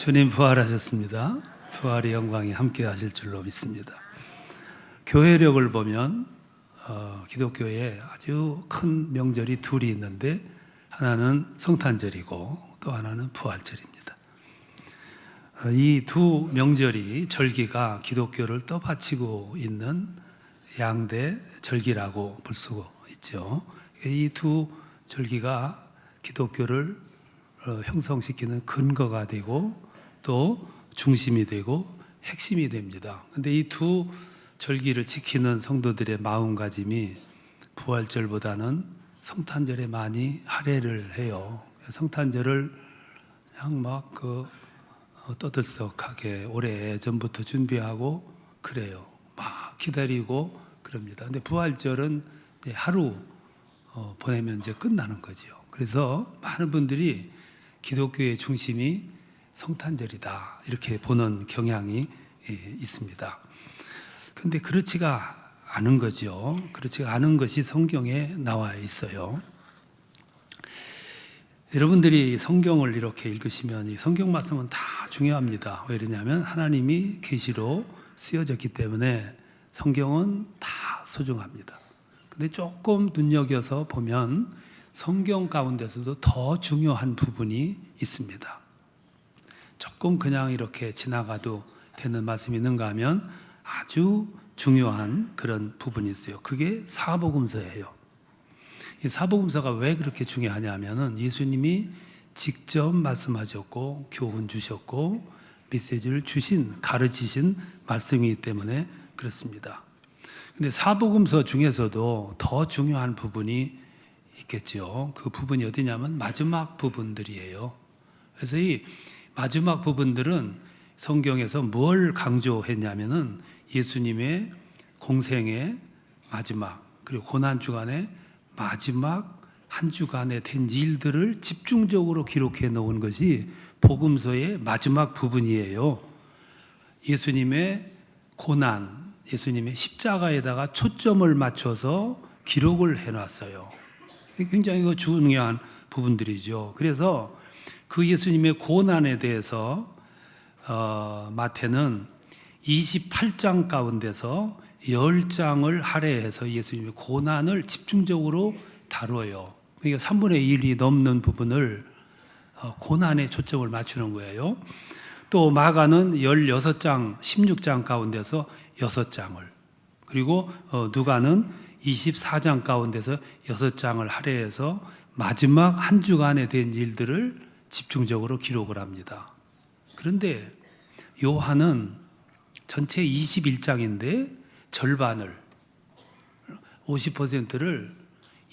주님 부활하셨습니다. 부활의 영광이 함께 하실 줄로 믿습니다. 교회력을 보면 기독교에 아주 큰 명절이 둘이 있는데 하나는 성탄절이고 또 하나는 부활절입니다. 이 두 명절이 절기가 기독교를 떠받치고 있는 양대 절기라고 볼 수 있죠. 이 두 절기가 기독교를 형성시키는 근거가 되고 또 중심이 되고 핵심이 됩니다. 그런데 이 두 절기를 지키는 성도들의 마음가짐이 부활절보다는 성탄절에 많이 할애를 해요. 성탄절을 그냥 막 떠들썩하게 오래 전부터 준비하고 그래요. 막 기다리고 그럽니다. 근데 부활절은 하루 보내면 이제 끝나는 거죠. 그래서 많은 분들이 기독교의 중심이 성탄절이다 이렇게 보는 경향이 있습니다. 그런데 그렇지가 않은 거죠. 그렇지가 않은 것이 성경에 나와 있어요. 여러분들이 성경을 이렇게 읽으시면 이 성경 말씀은 다 중요합니다. 왜 그러냐면 하나님이 계시로 쓰여졌기 때문에 성경은 다 소중합니다. 근데 조금 눈여겨서 보면 성경 가운데서도 더 중요한 부분이 있습니다. 조금 그냥 이렇게 지나가도 되는 말씀이 있는가 하면 아주 중요한 그런 부분이 있어요. 그게 사복음서예요. 이 사복음서가 왜 그렇게 중요하냐면은 예수님이 직접 말씀하셨고 교훈 주셨고 메시지를 주신 가르치신 말씀이기 때문에 그렇습니다. 근데 사복음서 중에서도 더 중요한 부분이 있겠죠. 그 부분이 어디냐면 마지막 부분들이에요. 그래서 이 마지막 부분들은 성경에서 뭘 강조했냐면은 예수님의 공생의 마지막 그리고 고난 주간의 마지막 한 주간에 된 일들을 집중적으로 기록해 놓은 것이 복음서의 마지막 부분이에요. 예수님의 고난, 예수님의 십자가에다가 초점을 맞춰서 기록을 해놨어요. 굉장히 중요한 부분들이죠. 그래서 그 예수님의 고난에 대해서 마태는 28장 가운데서 10장을 할애해서 예수님의 고난을 집중적으로 다뤄요. 그러니까 3분의 1이 넘는 부분을 고난에 초점을 맞추는 거예요. 또 마가는 16장, 16장 가운데서 6장을, 그리고 누가는 24장 가운데서 6장을 할애해서 마지막 한 주간에 된 일들을 집중적으로 기록을 합니다. 그런데 요한은 전체 21장인데 절반을 50%를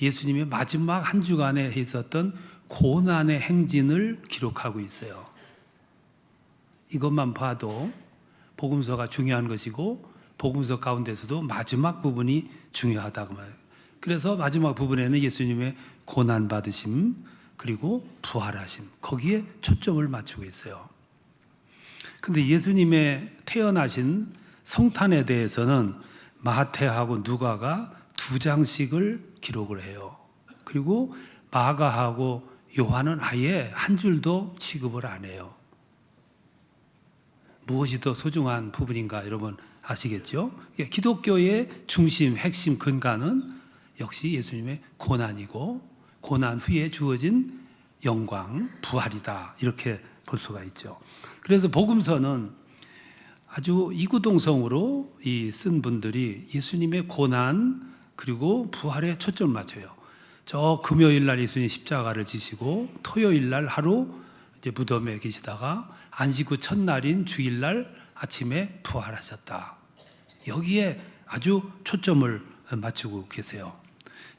예수님의 마지막 한 주간에 있었던 고난의 행진을 기록하고 있어요. 이것만 봐도 복음서가 중요한 것이고 복음서 가운데서도 마지막 부분이 중요하다고 말해요. 그래서 마지막 부분에는 예수님의 고난 받으심 그리고 부활하심 거기에 초점을 맞추고 있어요. 근데 예수님의 태어나신 성탄에 대해서는 마태하고 누가가 2장씩을 기록을 해요. 그리고 마가하고 요한은 아예 한 줄도 취급을 안 해요. 무엇이 더 소중한 부분인가 여러분 아시겠죠? 기독교의 중심, 핵심 근간은 역시 예수님의 고난이고 고난 후에 주어진 영광, 부활이다 이렇게 볼 수가 있죠. 그래서 복음서는 아주 이구동성으로 쓴 분들이 예수님의 고난 그리고 부활에 초점을 맞춰요. 저 금요일 날 예수님 십자가를 지시고 토요일 날 하루 이제 무덤에 계시다가 안식 후 첫날인 주일 날 아침에 부활하셨다. 여기에 아주 초점을 맞추고 계세요.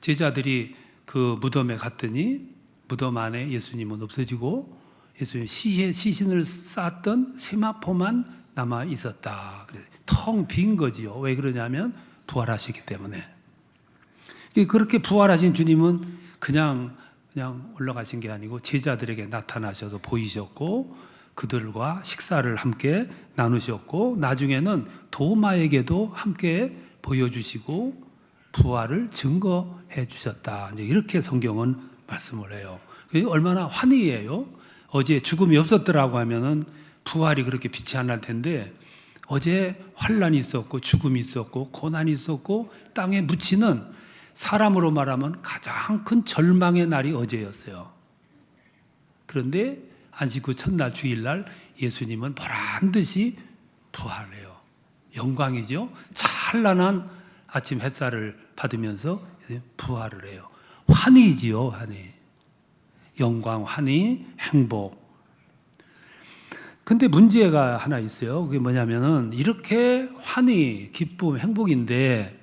제자들이 그 무덤에 갔더니 무덤 안에 예수님은 없어지고 예수님 시신을 쌌던 세마포만 남아 있었다. 텅 빈 거지요. 왜 그러냐면 부활하시기 때문에. 그렇게 부활하신 주님은 그냥 올라가신 게 아니고 제자들에게 나타나셔서 보이셨고 그들과 식사를 함께 나누셨고 나중에는 도마에게도 함께 보여주시고 부활을 증거해 주셨다. 이제 이렇게 성경은 말씀을 해요. 얼마나 환희예요. 어제 죽음이 없었더라고 하면은 부활이 그렇게 빛이 안 날 텐데 어제 환란이 있었고 죽음이 있었고 고난이 있었고 땅에 묻히는 사람으로 말하면 가장 큰 절망의 날이 어제였어요. 그런데 안식 후 첫날 주일날 예수님은 보란 듯이 부활해요. 영광이죠. 찬란한 아침 햇살을 받으면서 부활을 해요. 환희지요, 환희. 영광, 환희, 행복. 근데 문제가 하나 있어요. 그게 뭐냐면은 이렇게 환희, 기쁨, 행복인데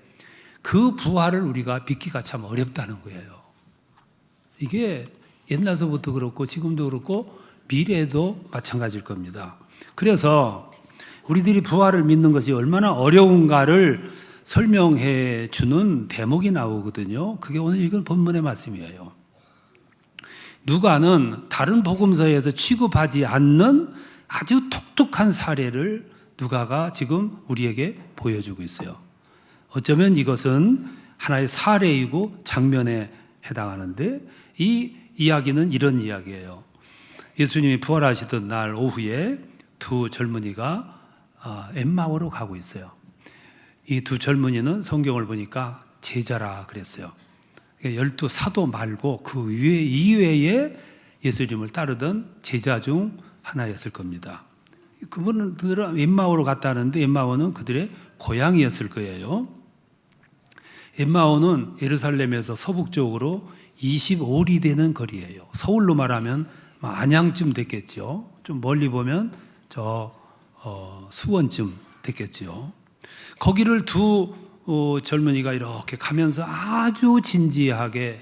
그 부활을 우리가 믿기가 참 어렵다는 거예요. 이게 옛날서부터 그렇고 지금도 그렇고 미래에도 마찬가지일 겁니다. 그래서 우리들이 부활을 믿는 것이 얼마나 어려운가를 설명해 주는 대목이 나오거든요. 그게 오늘 읽은 본문의 말씀이에요. 누가는 다른 복음서에서 취급하지 않는 아주 독특한 사례를 누가가 지금 우리에게 보여주고 있어요. 어쩌면 이것은 하나의 사례이고 장면에 해당하는데 이 이야기는 이런 이야기예요. 예수님이 부활하시던 날 오후에 두 젊은이가 엠마오로 가고 있어요. 이 두 젊은이는 성경을 보니까 제자라 그랬어요. 12 사도 말고 그 이외에 예수님을 따르던 제자 중 하나였을 겁니다. 그분들은 엠마오로 갔다는데 엠마오는 그들의 고향이었을 거예요. 엠마오는 예루살렘에서 서북쪽으로 25리 되는 거리예요. 서울로 말하면 안양쯤 됐겠죠. 좀 멀리 보면 수원쯤 됐겠죠. 거기를 두 젊은이가 이렇게 가면서 아주 진지하게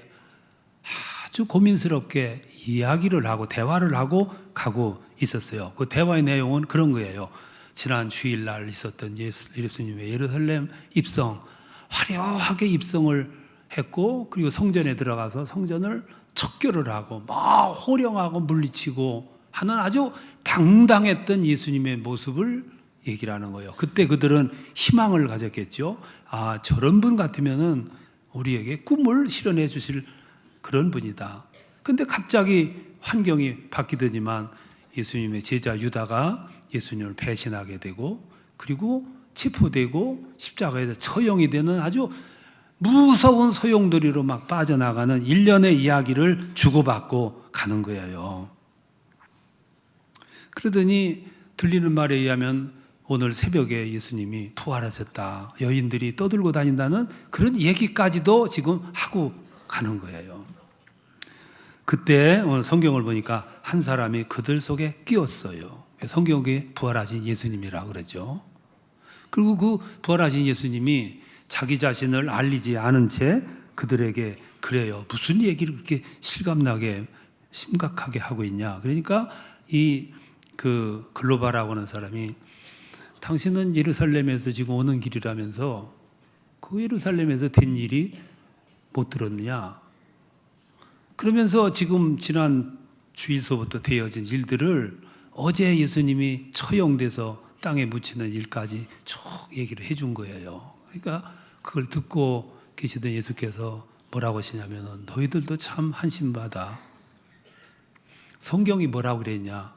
아주 고민스럽게 이야기를 하고 대화를 하고 가고 있었어요. 그 대화의 내용은 그런 거예요. 지난 주일날 있었던 예수님의 예루살렘 입성, 화려하게 입성을 했고 그리고 성전에 들어가서 성전을 척결을 하고 막 호령하고 물리치고 하는 아주 당당했던 예수님의 모습을 얘기를 하는 거예요. 그때 그들은 희망을 가졌겠죠. 아, 저런 분 같으면은 우리에게 꿈을 실현해 주실 그런 분이다. 근데 갑자기 환경이 바뀌더니만 예수님의 제자 유다가 예수님을 배신하게 되고 그리고 체포되고 십자가에서 처형이 되는 아주 무서운 소용돌이로 막 빠져나가는 일련의 이야기를 주고받고 가는 거예요. 그러더니 들리는 말에 의하면 오늘 새벽에 예수님이 부활하셨다. 여인들이 떠들고 다닌다는 그런 얘기까지도 지금 하고 가는 거예요. 그때 오늘 성경을 보니까 한 사람이 그들 속에 끼었어요. 성경에 부활하신 예수님이라고 그러죠. 그리고 그 부활하신 예수님이 자기 자신을 알리지 않은 채 그들에게 그래요. 무슨 얘기를 그렇게 실감나게 심각하게 하고 있냐. 그러니까 그 글로바라고 하는 사람이 당신은 예루살렘에서 지금 오는 길이라면서 그 예루살렘에서 된 일이 못 들었느냐. 그러면서 지금 지난 주일서부터 되어진 일들을 어제 예수님이 처형돼서 땅에 묻히는 일까지 쭉 얘기를 해준 거예요. 그러니까 그걸 듣고 계시던 예수께서 뭐라고 하시냐면 너희들도 참 한심하다. 성경이 뭐라고 그랬냐.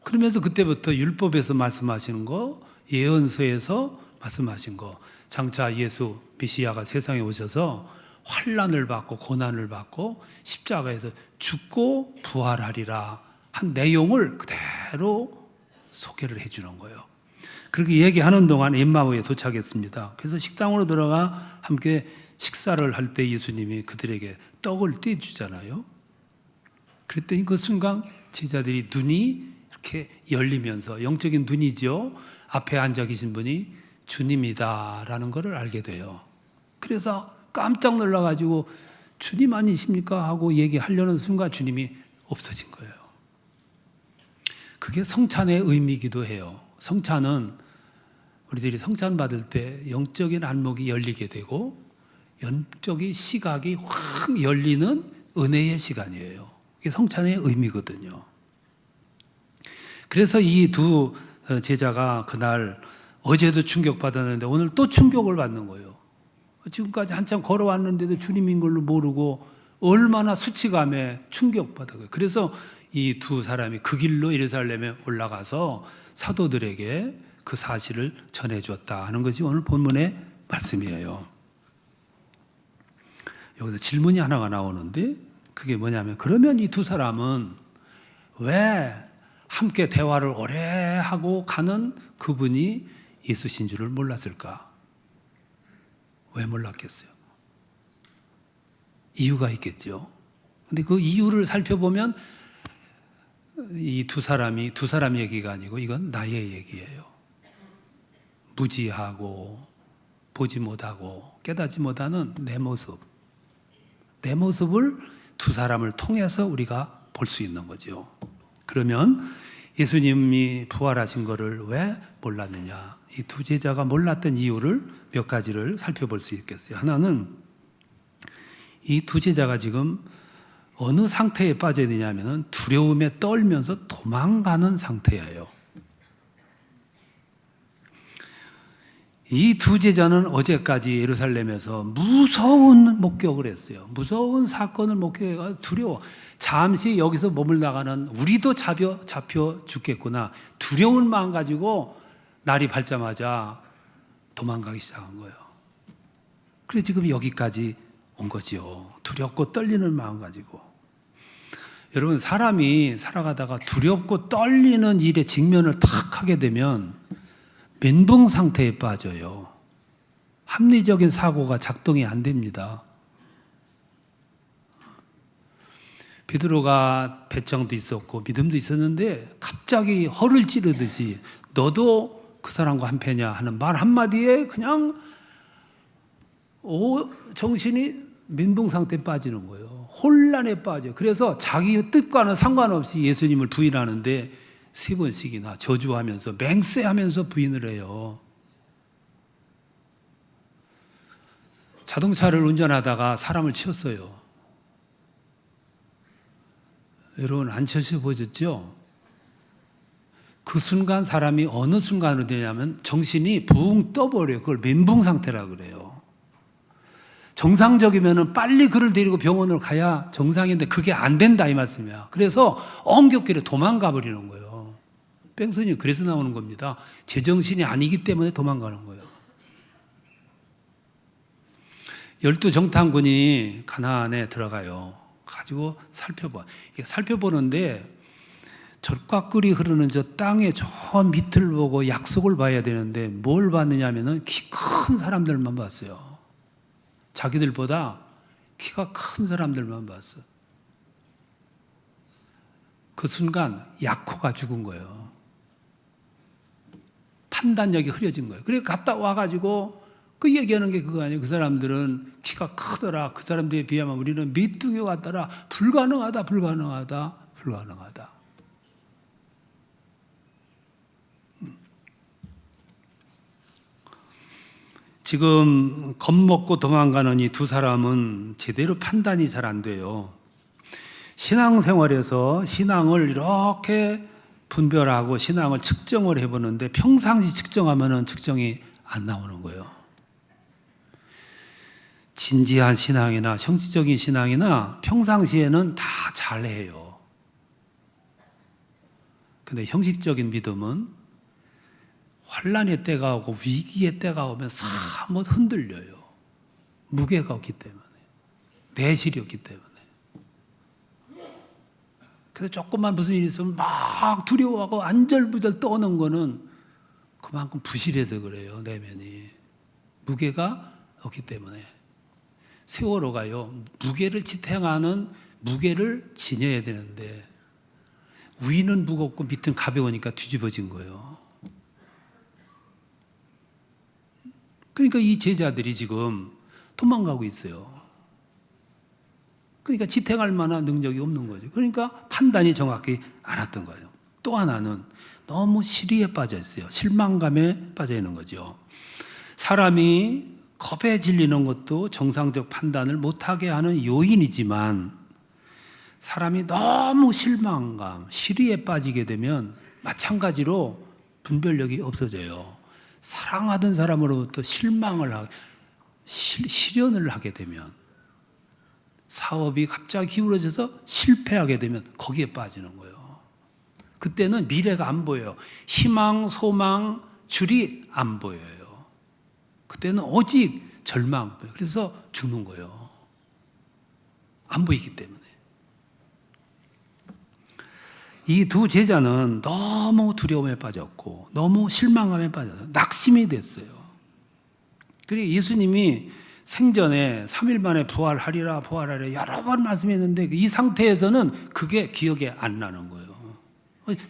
그러면서 그때부터 율법에서 말씀하시는 거, 예언서에서 말씀하신 거, 장차 예수 메시아가 세상에 오셔서 환난을 받고 고난을 받고 십자가에서 죽고 부활하리라 한 내용을 그대로 소개를 해주는 거예요. 그렇게 얘기하는 동안 엠마오에 도착했습니다. 그래서 식당으로 들어가 함께 식사를 할 때 예수님이 그들에게 떡을 떼주잖아요. 그랬더니 그 순간 제자들이 눈이 이렇게 열리면서 영적인 눈이죠. 앞에 앉아 계신 분이 주님이다라는 것을 알게 돼요. 그래서 깜짝 놀라가지고 주님 아니십니까? 하고 얘기하려는 순간 주님이 없어진 거예요. 그게 성찬의 의미이기도 해요. 성찬은 우리들이 성찬 받을 때 영적인 안목이 열리게 되고 영적인 시각이 확 열리는 은혜의 시간이에요. 그게 성찬의 의미거든요. 그래서 이 두 제자가 그날 어제도 충격받았는데 오늘 또 충격을 받는 거예요. 지금까지 한참 걸어왔는데도 주님인 걸로 모르고 얼마나 수치감에 충격받아요. 그래서 이 두 사람이 그 길로 예루살렘에 올라가서 사도들에게 그 사실을 전해줬다 하는 것이 오늘 본문의 말씀이에요. 여기서 질문이 하나가 나오는데 그게 뭐냐면, 그러면 이 두 사람은 왜 함께 대화를 오래 하고 가는 그분이 예수신 줄을 몰랐을까? 왜 몰랐겠어요? 이유가 있겠죠. 근데 그 이유를 살펴보면 이 두 사람 얘기가 아니고 이건 나의 얘기예요. 무지하고 보지 못하고 깨닫지 못하는 내 모습을 두 사람을 통해서 우리가 볼 수 있는 거죠. 그러면 예수님이 부활하신 것을 왜 몰랐느냐? 이 두 제자가 몰랐던 이유를 몇 가지를 살펴볼 수 있겠어요. 하나는 이 두 제자가 지금 어느 상태에 빠져야 되냐면 두려움에 떨면서 도망가는 상태예요. 이 두 제자는 어제까지 예루살렘에서 무서운 목격을 했어요. 무서운 사건을 목격해서 두려워. 잠시 여기서 머물다가는 우리도 잡혀 죽겠구나. 두려운 마음 가지고 날이 밝자마자 도망가기 시작한 거예요. 그래서 지금 여기까지 온 거지요. 두렵고 떨리는 마음 가지고. 여러분, 사람이 살아가다가 두렵고 떨리는 일에 직면을 탁 하게 되면 멘붕 상태에 빠져요. 합리적인 사고가 작동이 안 됩니다. 베드로가 배짱도 있었고 믿음도 있었는데 갑자기 허를 찌르듯이 너도 그 사람과 한패냐 하는 말 한마디에 그냥 정신이 멘붕 상태에 빠지는 거예요. 혼란에 빠져요. 그래서 자기 뜻과는 상관없이 예수님을 부인하는데 3번씩이나 저주하면서 맹세하면서 부인을 해요. 자동차를 운전하다가 사람을 치었어요. 여러분, 안 쳐서 보셨죠? 그 순간 사람이 어느 순간으로 되냐면 정신이 붕 떠버려요. 그걸 멘붕 상태라 그래요. 정상적이면 빨리 그를 데리고 병원으로 가야 정상인데 그게 안 된다 이 말씀이야. 그래서 엉겹길에 도망가 버리는 거예요. 뺑소니 그래서 나오는 겁니다. 제정신이 아니기 때문에 도망가는 거예요. 12정탐군이 가나안에 들어가요. 가지고 살펴보는데 젖과 꿀이 흐르는 저 땅의 저 밑을 보고 약속을 봐야 되는데 뭘 봤느냐 하면은 키 큰 사람들만 봤어요. 자기들보다 키가 큰 사람들만 봤어. 그 순간 약호가 죽은 거예요. 판단력이 흐려진 거예요. 그래 갔다 와가지고 그 얘기하는 게 그거 아니에요. 그 사람들은 키가 크더라. 그 사람들에 비하면 우리는 메뚜기 같더라. 불가능하다. 지금 겁먹고 도망가는 이 두 사람은 제대로 판단이 잘 안 돼요. 신앙생활에서 신앙을 이렇게 분별하고 신앙을 측정을 해보는데 평상시 측정하면은 측정이 안 나오는 거예요. 진지한 신앙이나 형식적인 신앙이나 평상시에는 다 잘해요. 근데 형식적인 믿음은 환란의 때가 오고 위기의 때가 오면 사뭇 흔들려요. 무게가 없기 때문에, 내실이 없기 때문에. 그래서 조금만 무슨 일이 있으면 막 두려워하고 안절부절 떠는 거는 그만큼 부실해서 그래요. 내면이 무게가 없기 때문에. 세월호가요, 무게를 지탱하는 무게를 지녀야 되는데 위는 무겁고 밑은 가벼우니까 뒤집어진 거예요. 그러니까 이 제자들이 지금 도망가고 있어요. 그러니까 지탱할 만한 능력이 없는 거죠. 그러니까 판단이 정확히 않았던 거예요. 또 하나는 너무 시리에 빠져 있어요. 실망감에 빠져 있는 거죠. 사람이 겁에 질리는 것도 정상적 판단을 못하게 하는 요인이지만 사람이 너무 실망감, 시리에 빠지게 되면 마찬가지로 분별력이 없어져요. 사랑하던 사람으로부터 실망을 실연을 하게 되면 사업이 갑자기 기울어져서 실패하게 되면 거기에 빠지는 거예요. 그때는 미래가 안 보여요. 희망, 소망, 줄이 안 보여요. 그때는 오직 절망. 그래서 죽는 거예요. 안 보이기 때문에. 이 두 제자는 너무 두려움에 빠졌고 너무 실망감에 빠져서 낙심이 됐어요. 그리고 예수님이 생전에 3일 만에 부활하리라 여러 번 말씀했는데 이 상태에서는 그게 기억에 안 나는 거예요.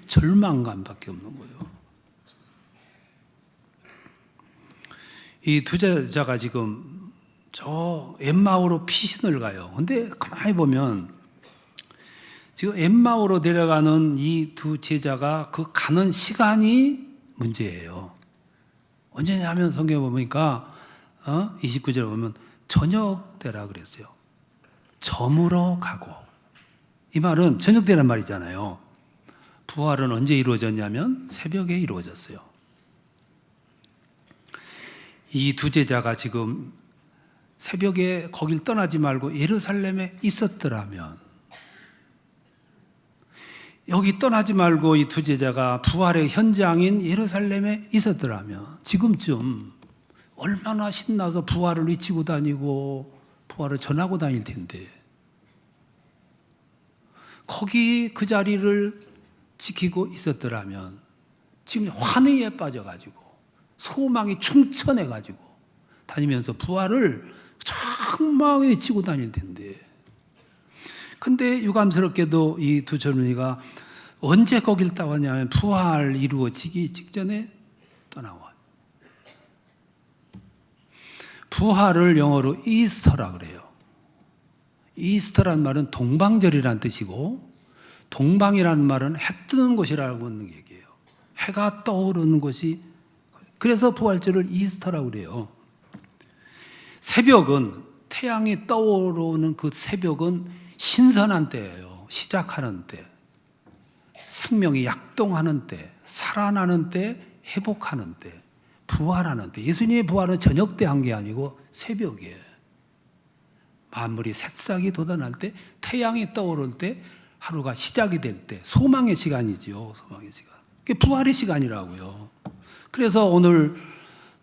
절망감밖에 없는 거예요. 이 두 제자가 지금 저 엠마오로 피신을 가요. 근데 가만히 보면 지금 엠마오로 내려가는 이 두 제자가 그 가는 시간이 문제예요. 언제냐 하면 성경에 보니까 29절에 보면 저녁 때라 그랬어요. 저물어 가고. 이 말은 저녁 때란 말이잖아요. 부활은 언제 이루어졌냐면 새벽에 이루어졌어요. 이 두 제자가 지금 새벽에 거길 떠나지 말고 예루살렘에 있었더라면, 여기 떠나지 말고 이 두 제자가 부활의 현장인 예루살렘에 있었더라면 지금쯤 얼마나 신나서 부활을 외치고 다니고 부활을 전하고 다닐 텐데, 거기 그 자리를 지키고 있었더라면 지금 환희에 빠져가지고 소망이 충천해가지고 다니면서 부활을 정말 외치고 다닐 텐데, 근데 유감스럽게도 이 두 젊은이가 언제 거길 떠나냐면 부활 이루어지기 직전에 떠나와요. 부활을 영어로 이스터라 그래요. 이스터란 말은 동방절이라는 뜻이고, 동방이라는 말은 해 뜨는 곳이라고 하는 얘기예요. 해가 떠오르는 곳이, 그래서 부활절을 이스터라고 그래요. 새벽은, 태양이 떠오르는 그 새벽은 신선한 때예요. 시작하는 때, 생명이 약동하는 때, 살아나는 때, 회복하는 때, 부활하는 때. 예수님의 부활은 저녁 때 한 게 아니고 새벽에, 만물이 새싹이 돋아날 때, 태양이 떠오를 때, 하루가 시작이 될 때, 소망의 시간이죠. 소망의 시간. 그게 부활의 시간이라고요. 그래서 오늘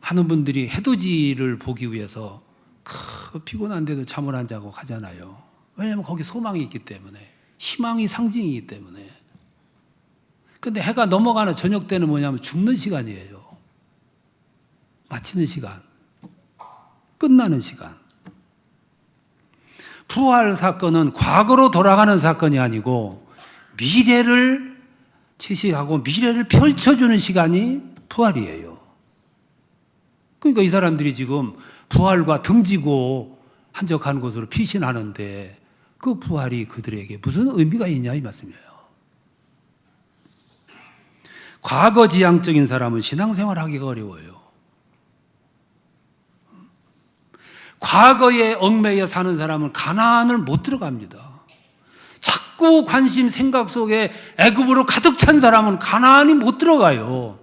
많은 분들이 해돋이를 보기 위해서 피곤한데도 잠을 안 자고 가잖아요. 왜냐하면 거기 소망이 있기 때문에, 희망이 상징이기 때문에. 근데 해가 넘어가는 저녁 때는 뭐냐면 죽는 시간이에요. 마치는 시간, 끝나는 시간. 부활 사건은 과거로 돌아가는 사건이 아니고 미래를 지시하고 미래를 펼쳐주는 시간이 부활이에요. 그러니까 이 사람들이 지금 부활과 등지고 한적한 곳으로 피신하는데 그 부활이 그들에게 무슨 의미가 있냐 이 말씀이에요. 과거지향적인 사람은 신앙생활하기가 어려워요. 과거에 얽매여 사는 사람은 가나안을 못 들어갑니다. 자꾸 관심, 생각 속에 애굽으로 가득 찬 사람은 가나안이 못 들어가요.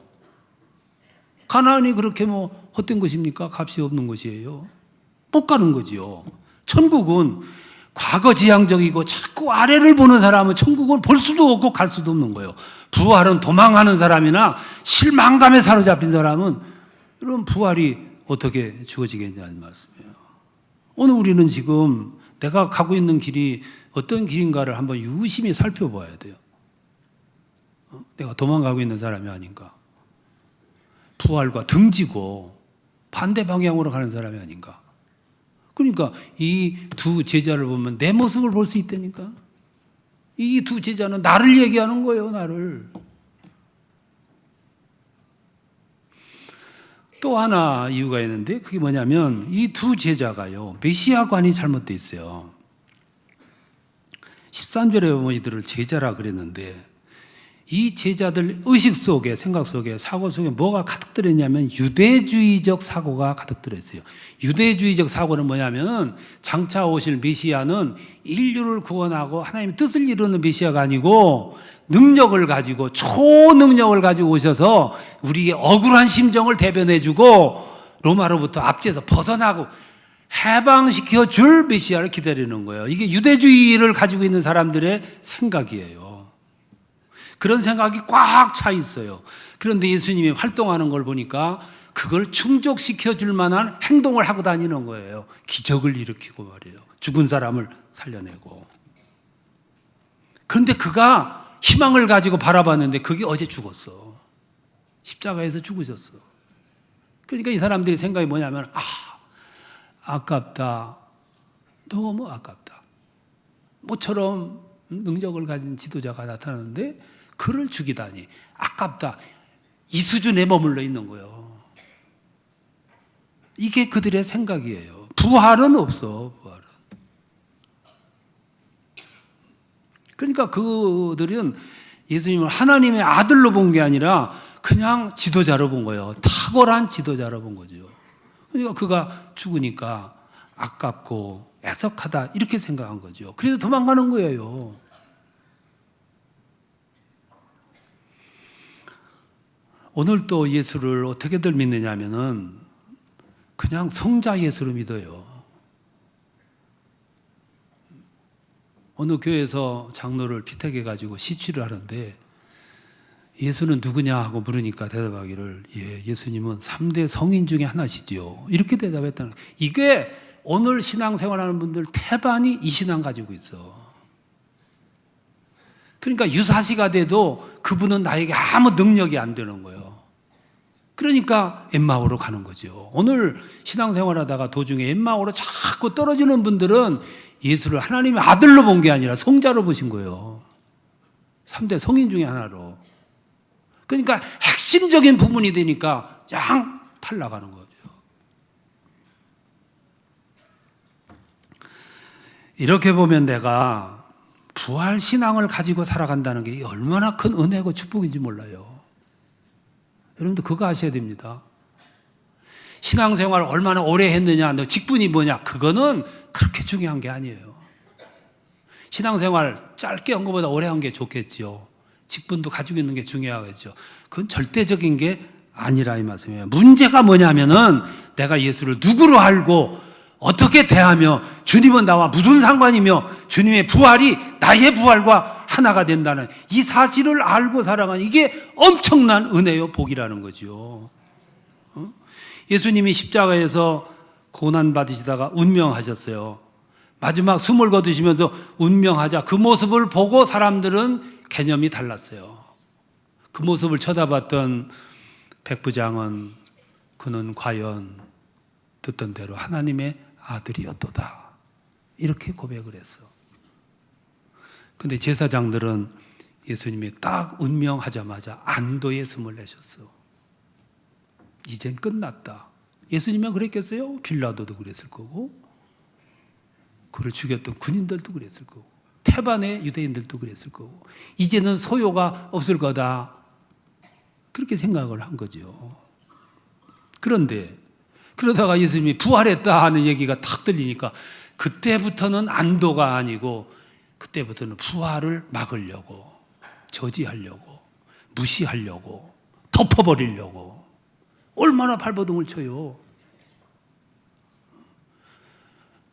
가나안이 그렇게 헛된 것입니까? 값이 없는 것이에요. 못 가는 거지요. 천국은 과거지향적이고 자꾸 아래를 보는 사람은 천국을 볼 수도 없고 갈 수도 없는 거예요. 부활은 도망하는 사람이나 실망감에 사로잡힌 사람은 이런 부활이 어떻게 주어지겠냐는 말씀이에요. 오늘 우리는 지금 내가 가고 있는 길이 어떤 길인가를 한번 유심히 살펴봐야 돼요. 내가 도망가고 있는 사람이 아닌가? 부활과 등지고 반대 방향으로 가는 사람이 아닌가? 그러니까 이 두 제자를 보면 내 모습을 볼 수 있다니까. 이 두 제자는 나를 얘기하는 거예요, 나를. 또 하나 이유가 있는데 그게 뭐냐면 이 두 제자가요, 메시아관이 잘못되어 있어요. 13절에 보면 이들을 제자라 그랬는데 이 제자들 의식 속에, 생각 속에, 사고 속에 뭐가 가득 들어있냐면 유대주의적 사고가 가득 들어있어요. 유대주의적 사고는 뭐냐면 장차 오실 메시아는 인류를 구원하고 하나님의 뜻을 이루는 메시아가 아니고 능력을 가지고, 초능력을 가지고 오셔서 우리의 억울한 심정을 대변해주고 로마로부터 압제해서 벗어나고 해방시켜 줄 메시아를 기다리는 거예요. 이게 유대주의를 가지고 있는 사람들의 생각이에요. 그런 생각이 꽉 차 있어요. 그런데 예수님이 활동하는 걸 보니까 그걸 충족시켜 줄 만한 행동을 하고 다니는 거예요. 기적을 일으키고 말이에요. 죽은 사람을 살려내고. 그런데 그가 희망을 가지고 바라봤는데 그게 어제 죽었어. 십자가에서 죽으셨어. 그러니까 이 사람들의 생각이 뭐냐면, 아깝다. 너무 아깝다. 모처럼 능력을 가진 지도자가 나타나는데 그를 죽이다니. 아깝다. 이 수준에 머물러 있는 거예요. 이게 그들의 생각이에요. 부활은 없어. 부활은. 그러니까 그들은 예수님을 하나님의 아들로 본 게 아니라 그냥 지도자로 본 거예요. 탁월한 지도자로 본 거죠. 그러니까 그가 죽으니까 아깝고 애석하다 이렇게 생각한 거죠. 그래서 도망가는 거예요. 오늘 또 예수를 어떻게들 믿느냐 하면은 그냥 성자 예수를 믿어요. 어느 교회에서 장로를 피택해가지고 시취를 하는데 예수는 누구냐 하고 물으니까 대답하기를 예수님은 3대 성인 중에 하나시지요. 이렇게 대답했다는 거예요. 이게 오늘 신앙생활하는 분들 태반이 이 신앙 가지고 있어. 그러니까 유사시가 돼도 그분은 나에게 아무 능력이 안 되는 거예요. 그러니까 엠마오로 가는 거죠. 오늘 신앙생활하다가 도중에 엠마오로 자꾸 떨어지는 분들은 예수를 하나님의 아들로 본 게 아니라 성자로 보신 거예요. 3대 성인 중에 하나로. 그러니까 핵심적인 부분이 되니까 양 탈락하는 거죠. 이렇게 보면 내가 부활 신앙을 가지고 살아간다는 게 얼마나 큰 은혜고 축복인지 몰라요. 여러분도 그거 아셔야 됩니다. 신앙생활 얼마나 오래 했느냐, 너 직분이 뭐냐, 그거는 그렇게 중요한 게 아니에요. 신앙생활 짧게 한 것보다 오래 한 게 좋겠지요. 직분도 가지고 있는 게 중요하겠죠. 그건 절대적인 게 아니라 이 말씀이에요. 문제가 뭐냐면은 내가 예수를 누구로 알고 어떻게 대하며 주님은 나와 무슨 상관이며 주님의 부활이 나의 부활과 하나가 된다는 이 사실을 알고 살아가는 이게 엄청난 은혜요 복이라는 거죠. 예수님이 십자가에서 고난받으시다가 운명하셨어요. 마지막 숨을 거두시면서 운명하자 그 모습을 보고 사람들은 개념이 달랐어요. 그 모습을 쳐다봤던 백부장은 그는 과연 듣던 대로 하나님의 아들이었도다 이렇게 고백을 했어. 근데 제사장들은 예수님이 딱 운명하자마자 안도의 숨을 내셨어. 이젠 끝났다. 예수님은 그랬겠어요? 빌라도도 그랬을 거고 그를 죽였던 군인들도 그랬을 거고 태반의 유대인들도 그랬을 거고 이제는 소요가 없을 거다 그렇게 생각을 한 거죠. 그런데 그러다가 예수님이 부활했다 하는 얘기가 탁 들리니까 그때부터는 안도가 아니고 그때부터는 부활을 막으려고 저지하려고 무시하려고 덮어버리려고 얼마나 발버둥을 쳐요.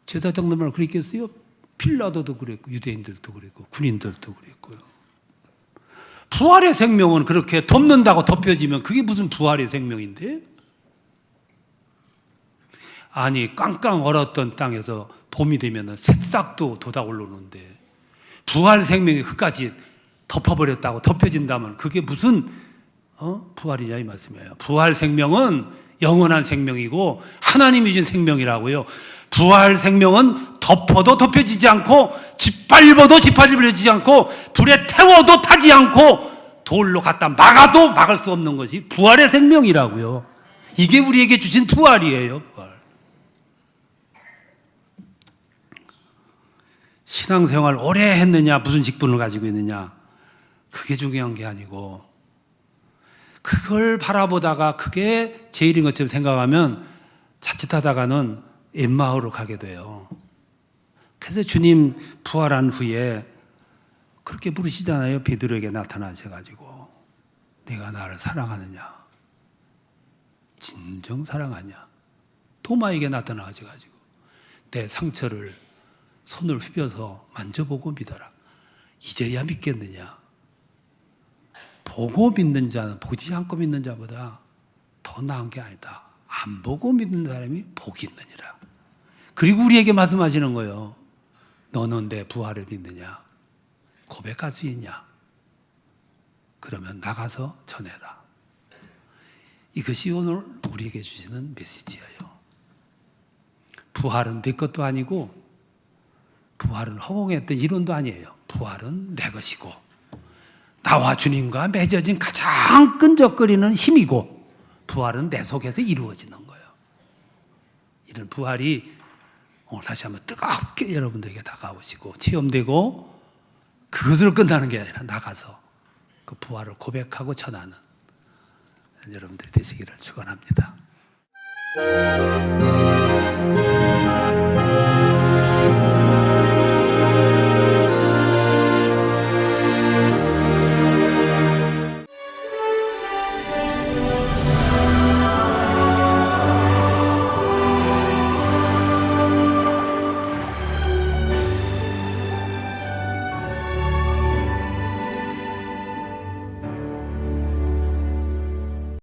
제사장들만 그랬겠어요? 빌라도도 그랬고 유대인들도 그랬고 군인들도 그랬고요. 부활의 생명은 그렇게 덮는다고 덮여지면 그게 무슨 부활의 생명인데? 아니 깡깡 얼었던 땅에서 봄이 되면 새싹도 돋아오르는데 부활 생명이 그까지 덮어버렸다고 덮여진다면 그게 무슨 부활이냐 이 말씀이에요. 부활 생명은 영원한 생명이고 하나님이 주신 생명이라고요. 부활 생명은 덮어도 덮여지지 않고 짓밟아도 짓밟혀지지 않고 불에 태워도 타지 않고 돌로 갖다 막아도 막을 수 없는 것이 부활의 생명이라고요. 이게 우리에게 주신 부활이에요. 부활. 신앙생활 오래 했느냐 무슨 직분을 가지고 있느냐 그게 중요한 게 아니고 그걸 바라보다가 그게 제일인 것처럼 생각하면 자칫하다가는 엠마오로 가게 돼요. 그래서 주님 부활한 후에 그렇게 부르시잖아요. 베드로에게 나타나셔가지고 네가 나를 사랑하느냐 진정 사랑하냐. 도마에게 나타나셔가지고 내 상처를 손을 휘벼서 만져보고 믿어라. 이제야 믿겠느냐? 보고 믿는 자는 보지 않고 믿는 자보다 더 나은 게 아니다. 안 보고 믿는 사람이 복이 있느니라. 그리고 우리에게 말씀하시는 거예요. 너는 내 부활을 믿느냐? 고백할 수 있냐? 그러면 나가서 전해라. 이것이 오늘 우리에게 주시는 메시지예요. 부활은 내 것도 아니고 부활은 허공했던 이론도 아니에요. 부활은 내 것이고 나와 주님과 맺어진 가장 끈적거리는 힘이고 부활은 내 속에서 이루어지는 거예요. 이런 부활이 오늘 다시 한번 뜨겁게 여러분들에게 다가오시고 체험되고 그것으로 끝나는 게 아니라 나가서 그 부활을 고백하고 전하는 여러분들이 되시기를 축원합니다.